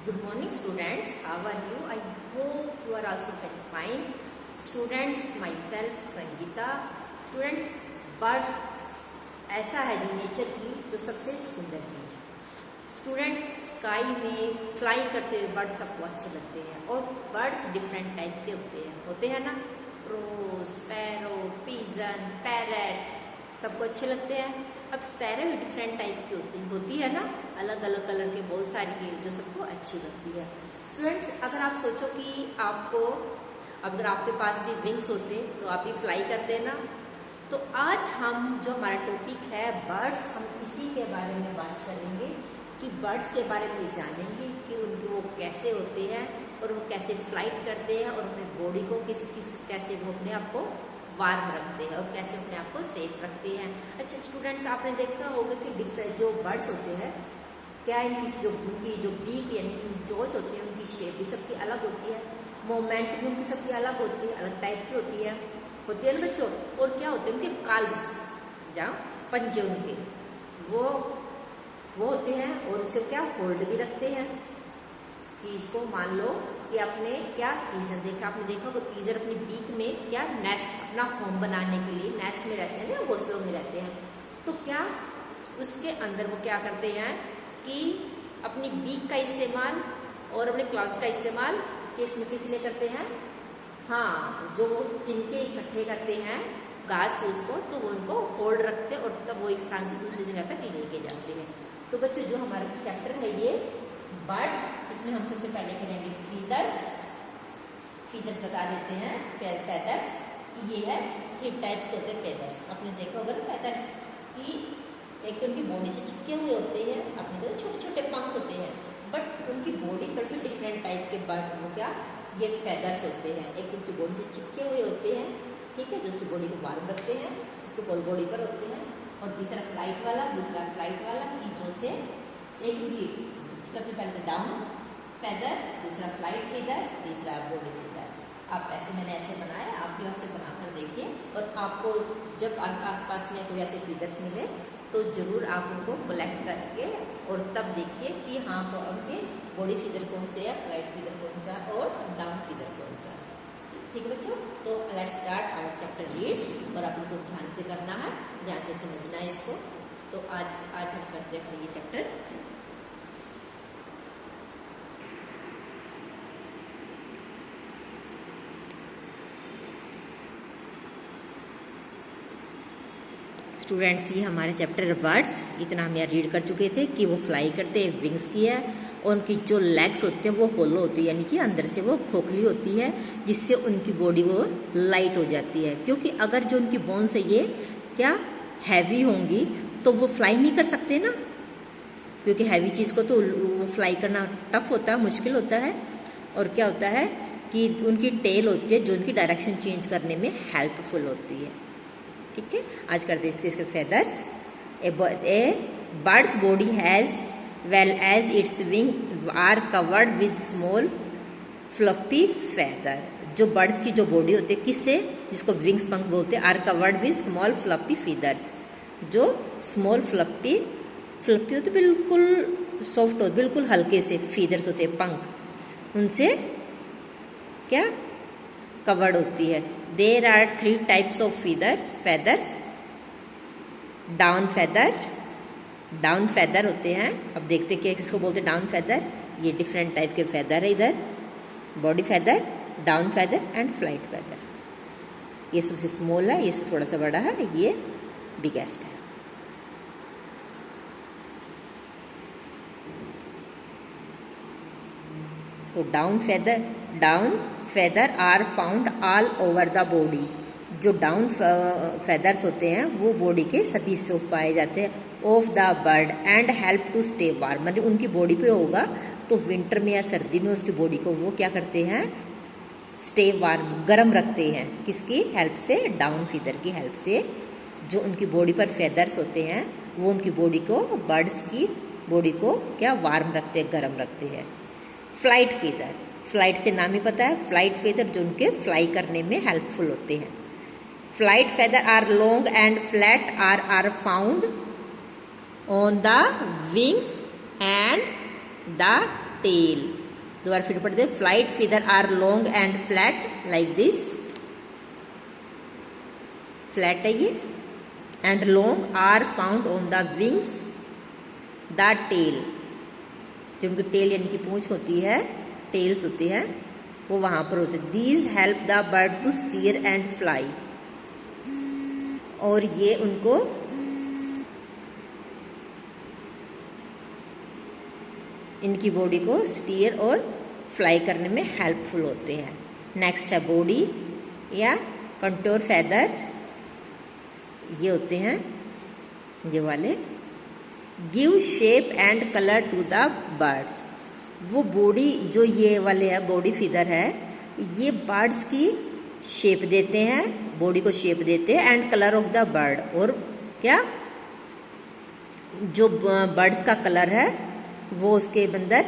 Good morning students, how are you? I hope you are also very fine. Students, myself Sangeeta. Students, birds ऐसा है जो nature की जो सबसे सुंदर चीज है. स्टूडेंट्स, स्काई में फ्लाई करते हुए बर्ड्स सबको अच्छे लगते हैं और बर्ड्स डिफरेंट टाइप्स के होते हैं ना. क्रो, स्पैरो, पिजन, पैरट सबको अच्छे लगते हैं. अब स्पैरो भी डिफरेंट टाइप की होती है ना, अलग अलग कलर के बहुत सारी है जो सबको अच्छी लगती है. स्टूडेंट्स, अगर आप सोचो कि अगर आपके पास भी विंग्स होते तो आप भी फ्लाई करते ना. तो आज हम जो हमारा टॉपिक है बर्ड्स, हम इसी के बारे में बात करेंगे कि बर्ड्स के बारे में जानेंगे कि उनके वो कैसे होते हैं और वो कैसे फ्लाइट करते हैं और अपने बॉडी को कैसे वो अपने आप को वार्म रखते हैं और कैसे अपने आप को सेफ रखते हैं. अच्छा स्टूडेंट्स, आपने देखा होगा कि डिफरेंट जो बर्ड्स होते हैं, क्या उनकी जो बीक यानी कि चोंच होती है, उनकी शेप भी सबकी अलग होती है, मूवमेंट भी उनकी सबकी अलग होती है, अलग टाइप की होती है ना बच्चों. और क्या होते हैं उनके काल्ब्स, जहाँ पंजे उनके वो होते हैं और उनसे क्या होल्ड भी रखते हैं चीज को. मान लो कि आपने क्या पीजर देखा, आपने देखा कि पीजर अपनी बीक में क्या नेस्ट अपना होम बनाने के लिए नेस्ट में रहते हैं ना, घोंसलों में रहते हैं. तो क्या उसके अंदर वो क्या करते हैं कि अपनी बीक का इस्तेमाल और अपने क्लॉव्स का इस्तेमाल किस लिए करते हैं. हाँ, जो वो तिनके इकट्ठे करते हैं घास फूस को, तो वो उनको होल्ड रखते हैं और तब वो एक स्थान से दूसरी जगह पर लेके जाते हैं. तो बच्चों, जो हमारा चैप्टर है ये बर्ड्स, इसमें हम सबसे पहले करेंगे फीदर्स बता देते हैं. फेदर्स ये है 3 टाइप्स के होते हैं फेदर्स. आपने देखा होगा ना फेदर्स कि एक तो उनकी बॉडी से चिपके हुए होते हैं, अपने तो छोटे छोटे पंख होते हैं, बट उनकी बॉडी पर भी डिफरेंट टाइप के बर्ड वो क्या ये फेदर्स होते हैं. एक तो उसकी बॉडी से चिपके हुए होते हैं, ठीक है, जो उसकी बॉडी को वार्म रखते हैं, उसको पोल बॉडी पर होते हैं. और तीसरा फ्लाइट वाला, दूसरा फ्लाइट वाला की जो से एक उनकी सबसे पहले तो डाउन फेदर, दूसरा फ्लाइट फेदर, तीसरा बॉडी फेदर. आप मैंने ऐसे बनाया, आप भी आपसे बनाकर देखिए. और आपको जब आसपास में कोई ऐसे फीदर्स मिले तो जरूर आप उनको कलेक्ट करके और तब देखिए कि हाँ तो उनके बॉडी फीदर कौन से है, फ्लाइट फीदर कौन सा और डाउन फीदर कौन सा. ठीक है बच्चों, तो let's start our chapter read. और आप उनको ध्यान से करना है, ध्यान से समझना है इसको. तो आज हम करते हैं ये चैप्टर. स्टूडेंट्स, ये हमारे चैप्टर बर्ड्स, इतना हम यहाँ रीड कर चुके थे कि वो फ्लाई करते हैं, विंग्स की है, और उनकी जो लेग्स होते हैं वो होलो होती है, यानी कि अंदर से वो खोखली होती है, जिससे उनकी बॉडी वो लाइट हो जाती है. क्योंकि अगर जो उनकी बोन्स है ये क्या हैवी होंगी तो वो फ्लाई नहीं कर सकते ना, क्योंकि हैवी चीज़ को तो वो फ्लाई करना टफ होता है, मुश्किल होता है. और क्या होता है कि उनकी टेल होती है जो उनकी डायरेक्शन चेंज करने में हेल्पफुल होती है. ठीक है, आज करते हैं इसके feathers. A bird's body has well as its wing are covered with small fluffy feather. जो बर्ड्स की जो बॉडी होती है किससे, जिसको विंग्स पंख बोलते हैं, are covered with small fluffy feathers. जो स्मॉल फ्लफी होते बिल्कुल सॉफ्ट होते, बिल्कुल हल्के से फीदर्स होते हैं, पंख, उनसे क्या कवर्ड होती है. There are 3 types of feathers. Down feather होते हैं. अब देखते क्या किसको बोलते हैं डाउन फेदर. ये डिफरेंट टाइप के फेदर है इधर, body feather, down feather and flight feather. ये सबसे स्मॉल है, ये सबसे थोड़ा सा बड़ा है, ये बिगेस्ट है. तो down feather are found all over the body. जो डाउन फेदर्स होते हैं वो बॉडी के सभी से पाए जाते हैं. Of the bird and help to stay warm, मतलब उनकी बॉडी पे होगा तो विंटर में या सर्दी में उसकी बॉडी को वो क्या करते हैं, स्टे वार्म, गर्म रखते हैं. किसकी हेल्प से, डाउन फेदर की हेल्प से. जो उनकी बॉडी पर फेदर्स होते हैं वो उनकी बॉडी को, बर्ड्स की बॉडी को क्या वार्म रखते हैं, गर्म रखते हैं. फ्लाइट फेदर, फ्लाइट से नाम ही पता है, फ्लाइट फेदर जो उनके फ्लाई करने में हेल्पफुल होते हैं. Flight feather are long and flat are found on the wings and the tail. दोबारा फिर पढ़ते हैं। Flight feather are long and flat like this, flat है ये, and long are found on the wings, the tail, जो उनकी tell यानी कि पूंछ होती है, टेल्स होती है, वो वहां पर होते हैं। These help the bird to steer and fly, और ये उनको इनकी बॉडी को स्टीयर और फ्लाई करने में हेल्पफुल होते हैं। नेक्स्ट है बॉडी या कंटूर फेदर, ये होते हैं ये वाले, give shape and colour to the birds. वो बॉडी जो ये वाले है बॉडी फीदर है, ये बर्ड्स की शेप देते हैं, बॉडी को शेप देते हैं, and colour of the bird, और क्या जो बर्ड्स का कलर है वो उसके अंदर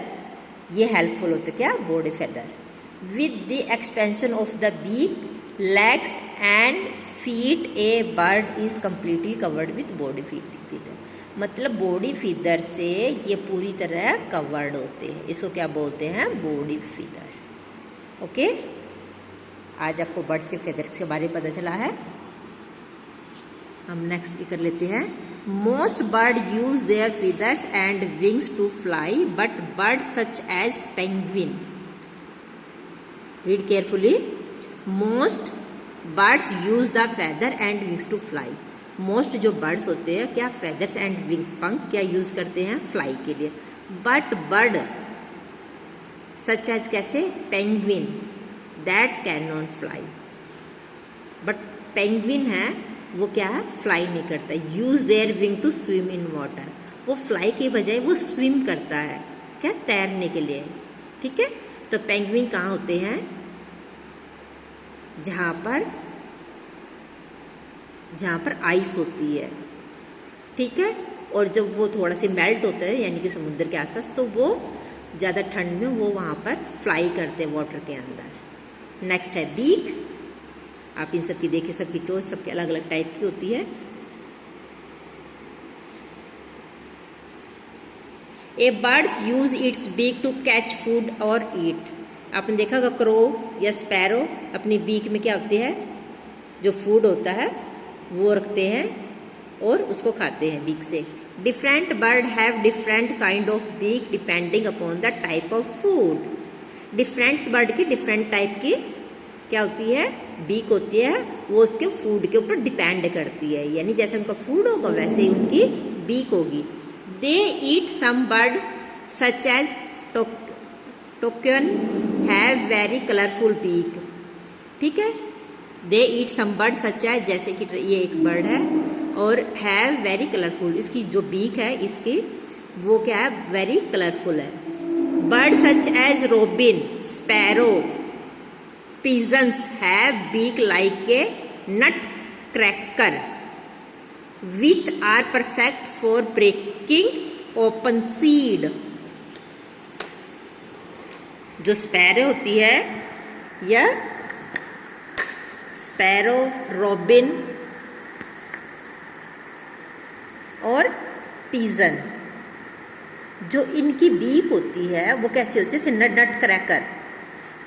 ये हेल्पफुल होते, क्या body feather. With the expansion of the beak, legs and feet, a bird is completely covered with body feather. मतलब बॉडी फीदर से ये पूरी तरह कवर्ड होते हैं, इसको क्या बोलते हैं, बॉडी फीदर। ओके, आज आपको बर्ड्स के फेदर के बारे में पता चला है। हम नेक्स्ट भी कर लेते हैं। Most bird use their feathers and wings to fly, but bird such as penguin, read carefully, most birds use the feather and wings to fly. Most जो बर्ड्स होते हैं क्या फेदर्स एंड विंग्स, पंख क्या यूज करते हैं fly के लिए। बट बर्ड सच एज कैसे, penguin, that can not fly. But penguin है वो क्या है, फ्लाई नहीं करता। Use their wing to swim in water, वो फ्लाई के बजाय वो स्विम करता है, क्या तैरने के लिए। ठीक है, तो पेंगुइन कहाँ होते हैं, जहां पर आइस होती है, ठीक है, और जब वो थोड़ा सी मेल्ट होता है यानी कि समुद्र के आसपास, तो वो ज़्यादा ठंड में वो वहाँ पर फ्लाई करते हैं वाटर के अंदर। नेक्स्ट है बीक, आप इन सब की देखिए, सबकी चोंच सबके अलग अलग टाइप की होती है। A birds use its beak to catch food और ईट। आपने देखा होगा क्रो या स्पैरो अपनी बीक में क्या होती है, जो फूड होता है वो रखते हैं और उसको खाते हैं बीक से। Different bird have different kind of beak depending upon the type of food. Different bird की डिफरेंट टाइप की क्या होती है, बीक होती है, वो उसके फूड के ऊपर डिपेंड करती है, यानी जैसे उनका फूड होगा वैसे ही उनकी बीक होगी। They eat some bird such as toucan have very colourful beak. ठीक है, दे eat some bird such as, जैसे कि ये एक बर्ड है और हैव वेरी कलरफुल, इसकी जो बीक है इसकी वो क्या है, वेरी कलरफुल है। Bird such as robin, sparrow, pigeons have beak like a nutcracker, which are perfect for breaking open seed। जो स्पैरो होती है या स्पैरो, रॉबिन और पिजन, जो इनकी बीक होती है वो कैसी होती है, जैसे nut cracker,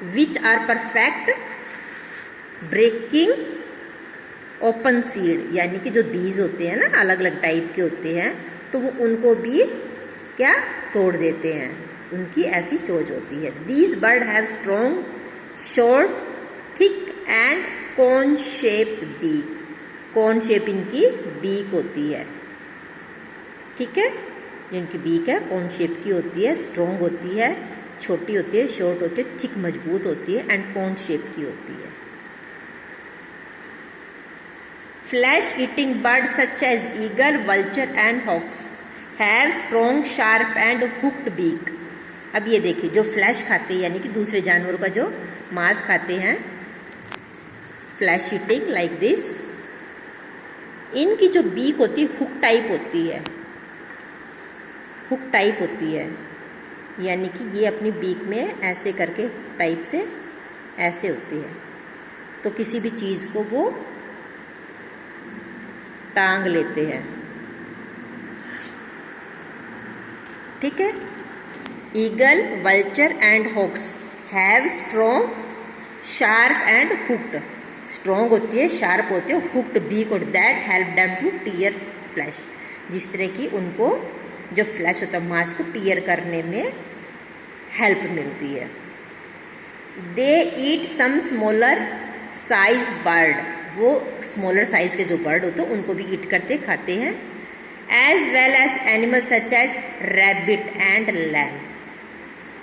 which are perfect breaking open seed, यानी कि जो बीज होते हैं ना अलग अलग टाइप के होते हैं, तो वो उनको भी क्या तोड़ देते हैं, उनकी ऐसी चोंच होती है। These bird have strong short thick and cone shape beak, cone shape इनकी बीक होती है। ठीक है, इनकी बीक है कॉन शेप की होती है, स्ट्रॉन्ग होती है, छोटी होती है, शॉर्ट होती है, थिक मजबूत होती है, एंड कॉन शेप की होती है। Flesh eating bird such as eagle, vulture and hawks have strong sharp and hooked beak. अब ये देखिए, जो फ्लैश खाते हैं यानी कि दूसरे जानवरों का जो मांस खाते हैं, फ्लैश ईटिंग लाइक दिस, इनकी जो बीक होती है हुक टाइप होती है, हुक टाइप होती है, यानी कि ये अपनी बीक में ऐसे करके टाइप से ऐसे होती है, तो किसी भी चीज़ को वो टांग लेते हैं। ठीक है, eagle, vulture and hawks have strong, sharp and hooked. Strong होती है, शार्प होती है, हुक्ड बीक और that help them to tear flesh. जिस तरह की उनको जो फ्लैश होता है मांस को टीयर करने में हेल्प मिलती है। दे ईट सम स्मॉलर साइज बर्ड, वो स्मॉलर साइज के जो बर्ड होते हैं उनको भी ईट करते खाते हैं। As well as animal such as rabbit and lamb,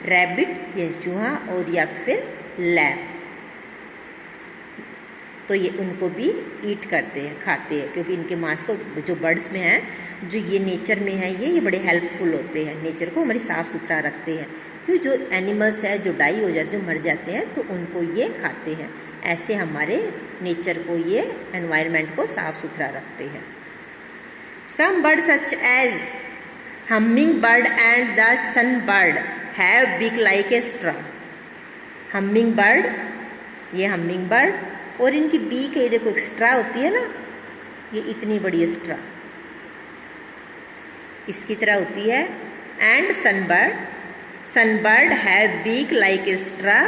rabbit ये चूहा और या फिर लैम, तो ये उनको भी ईट करते हैं, खाते हैं, क्योंकि इनके मांस को जो बर्ड्स में है, जो ये नेचर में है, ये बड़े हेल्पफुल होते हैं, नेचर को हमारी साफ़ सुथरा रखते हैं। क्यों, जो एनिमल्स है जो डाई हो जाते हैं, जो मर जाते हैं, तो उनको ये खाते हैं। ऐसे हमारे नेचर को, ये एनवायरनमेंट को साफ़ सुथरा रखते हैं। Some bird such as humming bird and the sun bird have beak like a straw. Humming bird, ये हमिंग बर्ड और इनकी बीक है, देखो एक्स्ट्रा होती है ना, ये इतनी बड़ी एक्स्ट्रा इसकी तरह होती है। And sunbird have beak like extra,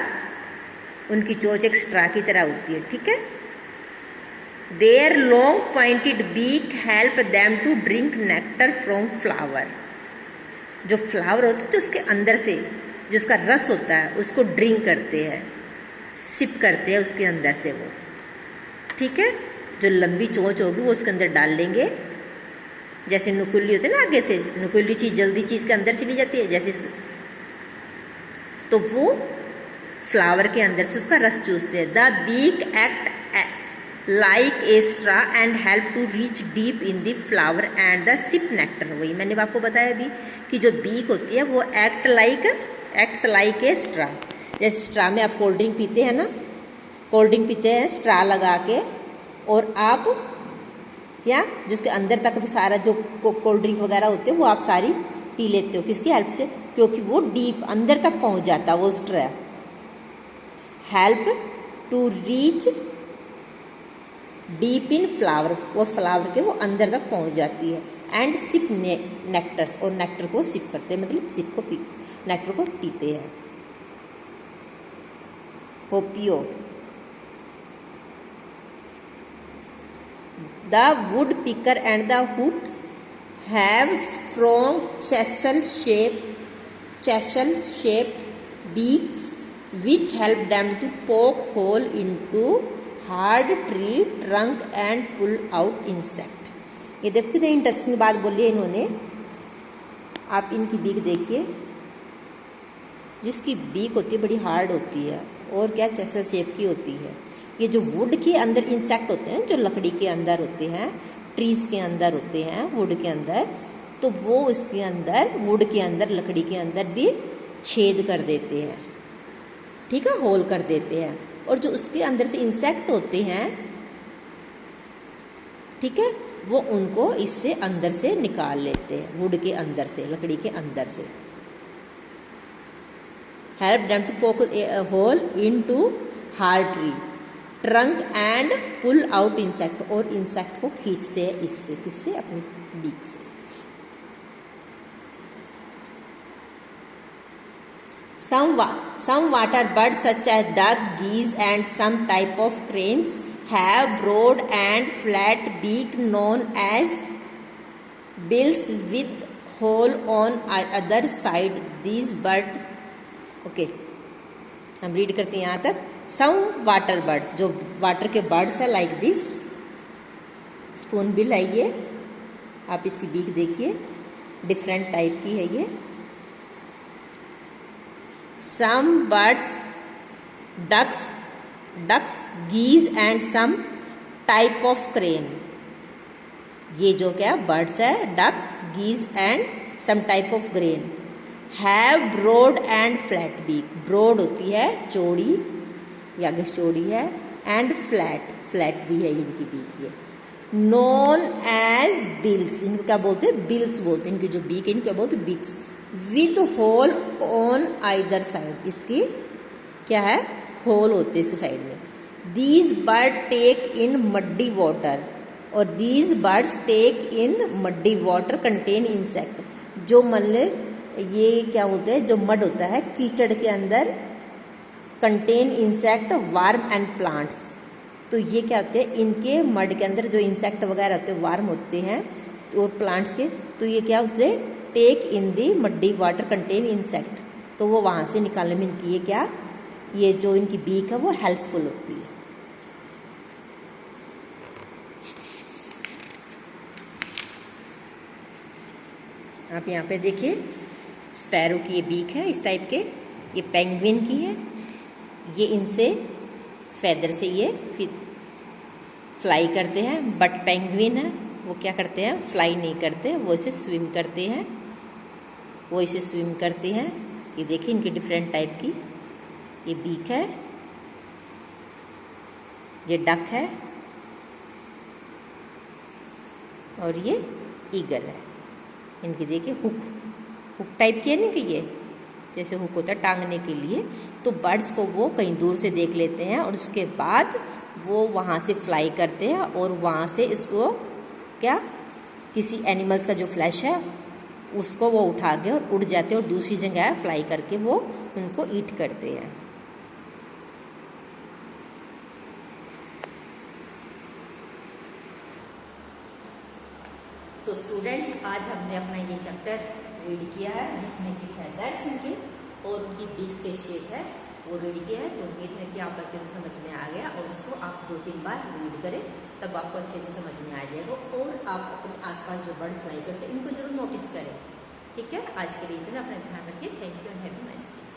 उनकी चोंच एक्स्ट्रा की तरह होती है, ठीक है। Their long pointed beak help them to drink nectar from flower. जो फ्लावर होता है, जो उसके अंदर से जो उसका रस होता है उसको ड्रिंक करते हैं, सिप करते हैं उसके अंदर से वो, ठीक है। जो लंबी चोंच होगी वो उसके अंदर डाल लेंगे, जैसे नुकीली होती है ना, आगे से नुकीली चीज़ जल्दी चीज़ के अंदर चली जाती है जैसे, तो वो फ्लावर के अंदर से उसका रस चूसते हैं। The beak act like a straw and help to reach deep in the flower and the sip nectar. वही मैंने आपको बताया अभी कि जो बीक होती है वो एक्ट्स लाइक ए स्ट्रा। जैसे स्ट्रा में आप कोल्ड ड्रिंक पीते हैं ना, कोल्ड ड्रिंक पीते हैं स्ट्रा लगा के, और आप क्या जिसके अंदर तक भी सारा जो कोल्ड ड्रिंक वगैरह होते हैं वो आप सारी पी लेते हो, किसकी हेल्प से, क्योंकि वो डीप अंदर तक पहुंच जाता है वो straw. Help to reach deep in flower, वो फ्लावर के वो अंदर तक पहुंच जाती है। एंड सिप नेक्टर्स, और नेक्टर को सिप करते हैं, मतलब सिप को नेक्टर को पीते हैं। Hoopoe, the wood pecker and the hook have strong chisel shape beaks which help them to poke hole into hard tree trunk and pull out insect। ये देखो कितनी इंटरेस्टिंग बात बोली है इन्होंने। आप इनकी बीक देखिए, जिसकी बीक होती है बड़ी हार्ड होती है और क्या चेसल शेप की होती है। ये जो वुड के अंदर इंसेक्ट होते हैं, जो लकड़ी के अंदर होते हैं, ट्रीज के अंदर होते हैं, वुड के अंदर, तो वो इसके अंदर वुड के अंदर लकड़ी के अंदर भी छेद कर देते हैं, ठीक है, होल कर देते हैं। और जो उसके अंदर से इंसेक्ट होते हैं, ठीक है, वो उनको इससे अंदर से निकाल लेते हैं, वुड के अंदर से, लकड़ी के अंदर से। Help them to poke hole into hard tree trunk and pull out insect, और इंसेक्ट को खींचते हैं इससे, किससे, अपनी बीक से। Some water birds such as duck, geese and some type of cranes have broad and flat beak known as bills with hole on other side. These bird, okay, हम read करते हैं यहाँ तक। Some water birds, जो water के birds है, like this spoon bill है ये, आप इसकी बीक देखिए, डिफरेंट टाइप की है ये। Some birds, ducks, geese and some type of crane। ये जो क्या बर्ड्स है, duck, geese and some type of crane, have broad and flat beak. Broad होती है चौड़ी, या आगे चौड़ी है, एंड फ्लैट भी है इनकी बीक। ये नॉन एज बिल्स, इनको क्या बोलते हैं, बिल्स बोलते हैं। इनकी जो बीक है इनको क्या बोलते हैं, bills. With hole on either side, इसकी क्या है, होल होते हैं इस साइड में। These bird take in muddy water, और these birds take in muddy water contain insect. जो मतलब ये क्या बोलते हैं, जो मड होता है कीचड़ के अंदर contain insect warm and plants. तो ये क्या होते हैं, इनके मड के अंदर जो इंसेक्ट वगैरह होते हैं, वार्म होते हैं और प्लांट्स के, तो ये क्या होते हैं, टेक इन दी मड्डी वाटर कंटेन इंसेक्ट। तो वो वहाँ से निकालने में इनकी ये क्या, ये जो इनकी बीक है वो हेल्पफुल होती है। आप यहाँ पे देखिए स्पैरो की ये बीक है इस टाइप के, ये पेंगुइन की है, ये इनसे फेदर से ये फ्लाई करते हैं, बट पेंगुइन है वो क्या करते हैं, फ्लाई नहीं करते, वो इसे स्विम करते हैं, वो इसे स्विम करते हैं। ये देखिए इनकी डिफरेंट टाइप की ये बीक है, ये डक है और ये ईगल है। इनकी देखिए हुक टाइप की है ना कि ये जैसे हुक होता है टांगने के लिए। तो बर्ड्स को वो कहीं दूर से देख लेते हैं और उसके बाद वो वहाँ से फ्लाई करते हैं और वहाँ से इसको क्या, किसी एनिमल्स का जो फ्लैश है उसको वो उठा के और उड़ जाते हैं और दूसरी जगह फ्लाई करके वो उनको ईट करते हैं। तो स्टूडेंट्स आज हमने अपना ये चैप्टर रीड किया है जिसमें कि फेदर्स उनके और उनकी बीक्स के शेप है वो रीड किया है। तो उम्मीद है कि आप बच्चों को समझ में आ गया और उसको आप 2-3 बार रीड करें तब आपको अच्छे से समझ में आ जाएगा। और आप अपने आसपास जो बर्ड फ्लाई करते हैं इनको जरूर नोटिस करें। ठीक है, आज के लिए इतना, अपना ध्यान रखिए। Thank you and have a nice day.